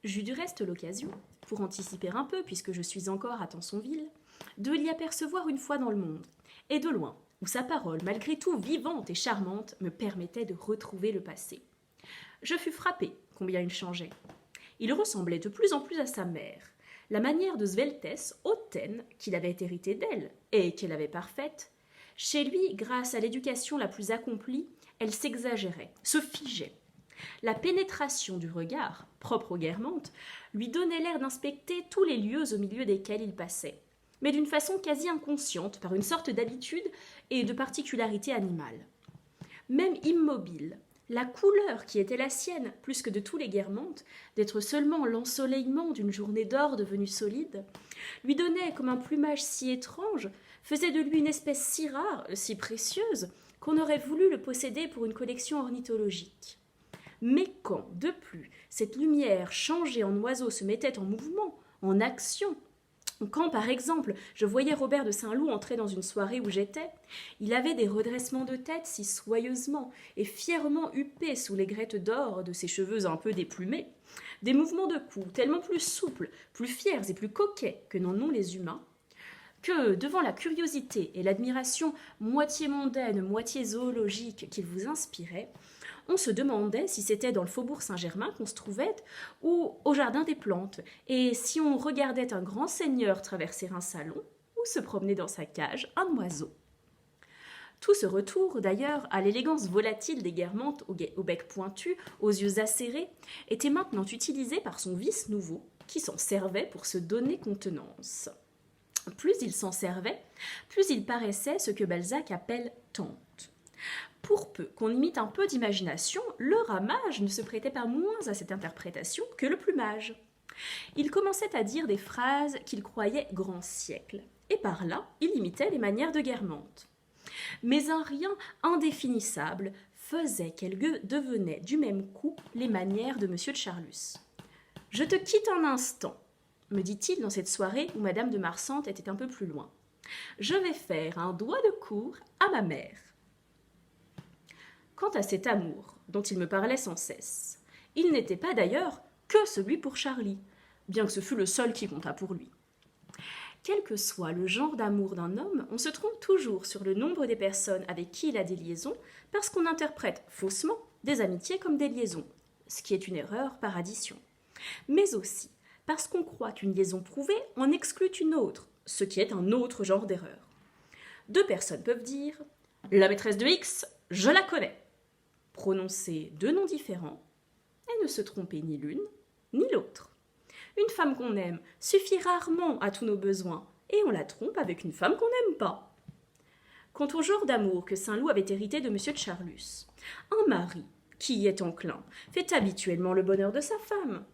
J'eus du reste l'occasion, pour anticiper un peu, puisque je suis encore à Tansonville, de l'y apercevoir une fois dans le monde, et de loin, où sa parole, malgré tout vivante et charmante, me permettait de retrouver le passé. Je fus frappée combien il changeait. Il ressemblait de plus en plus à sa mère. La manière de sveltesse hautaine qu'il avait hérité d'elle, et qu'elle avait parfaite, chez lui, grâce à l'éducation la plus accomplie, elle s'exagérait, se figeait. La pénétration du regard, propre aux Guermantes, lui donnait l'air d'inspecter tous les lieux au milieu desquels il passait, mais d'une façon quasi inconsciente, par une sorte d'habitude et de particularité animale. Même immobile, la couleur qui était la sienne, plus que de tous les Guermantes, d'être seulement l'ensoleillement d'une journée d'or devenue solide, lui donnait comme un plumage si étrange, faisait de lui une espèce si rare, si précieuse, qu'on aurait voulu le posséder pour une collection ornithologique. Mais quand, de plus, cette lumière changée en oiseau se mettait en mouvement, en action, quand, par exemple, je voyais Robert de Saint-Loup entrer dans une soirée où j'étais, il avait des redressements de tête si soyeusement et fièrement huppés sous les grettes d'or de ses cheveux un peu déplumés, des mouvements de cou tellement plus souples, plus fiers et plus coquets que n'en ont les humains, que, devant la curiosité et l'admiration moitié mondaine, moitié zoologique qu'il vous inspirait, on se demandait si c'était dans le faubourg Saint-Germain qu'on se trouvait ou au jardin des plantes, et si on regardait un grand seigneur traverser un salon ou se promener dans sa cage un oiseau. Tout ce retour, d'ailleurs, à l'élégance volatile des Guermantes au bec pointu, aux yeux acérés, était maintenant utilisé par son vice nouveau, qui s'en servait pour se donner contenance. Plus il s'en servait, plus il paraissait ce que Balzac appelle tente. Pour peu qu'on imite un peu d'imagination, le ramage ne se prêtait pas moins à cette interprétation que le plumage. Il commençait à dire des phrases qu'il croyait grand siècle, et par là, il imitait les manières de Guermantes. Mais un rien indéfinissable faisait qu'elle devenait du même coup les manières de M. de Charlus. « Je te quitte un instant, me dit-il dans cette soirée où Madame de Marsantes était un peu plus loin. Je vais faire un doigt de cour à ma mère. Quant à cet amour dont il me parlait sans cesse, il n'était pas d'ailleurs que celui pour Charlie, bien que ce fût le seul qui comptât pour lui. Quel que soit le genre d'amour d'un homme, on se trompe toujours sur le nombre des personnes avec qui il a des liaisons, parce qu'on interprète faussement des amitiés comme des liaisons, ce qui est une erreur par addition. Mais aussi parce qu'on croit qu'une liaison prouvée en exclut une autre, ce qui est un autre genre d'erreur. Deux personnes peuvent dire « La maîtresse de X, je la connais », prononcer deux noms différents et ne se tromper ni l'une ni l'autre. Une femme qu'on aime suffit rarement à tous nos besoins et on la trompe avec une femme qu'on n'aime pas. Quant au genre d'amour que Saint-Loup avait hérité de M. de Charlus, un mari qui y est enclin fait habituellement le bonheur de sa femme.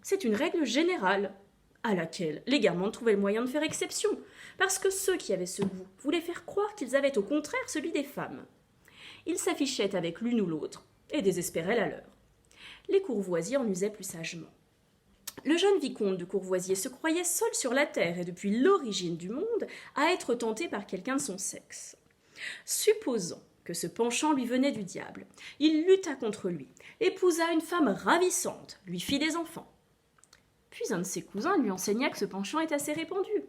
C'est une règle générale, à laquelle les Guermantes trouvaient le moyen de faire exception, parce que ceux qui avaient ce goût voulaient faire croire qu'ils avaient au contraire celui des femmes. Ils s'affichaient avec l'une ou l'autre et désespéraient la leur. Les Courvoisiers en usaient plus sagement. Le jeune vicomte de Courvoisier se croyait seul sur la terre et depuis l'origine du monde à être tenté par quelqu'un de son sexe. Supposant que ce penchant lui venait du diable, il lutta contre lui, épousa une femme ravissante, lui fit des enfants. Puis un de ses cousins lui enseigna que ce penchant est assez répandu,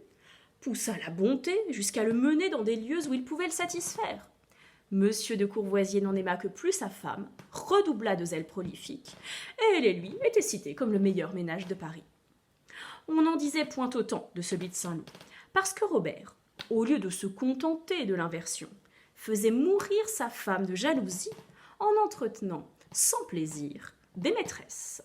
poussa la bonté jusqu'à le mener dans des lieux où il pouvait le satisfaire. Monsieur de Courvoisier n'en aima que plus sa femme, redoubla de zèle prolifique, et elle et lui étaient cités comme le meilleur ménage de Paris. On n'en disait point autant de celui de Saint-Loup, parce que Robert, au lieu de se contenter de l'inversion, faisait mourir sa femme de jalousie en entretenant, sans plaisir, des maîtresses.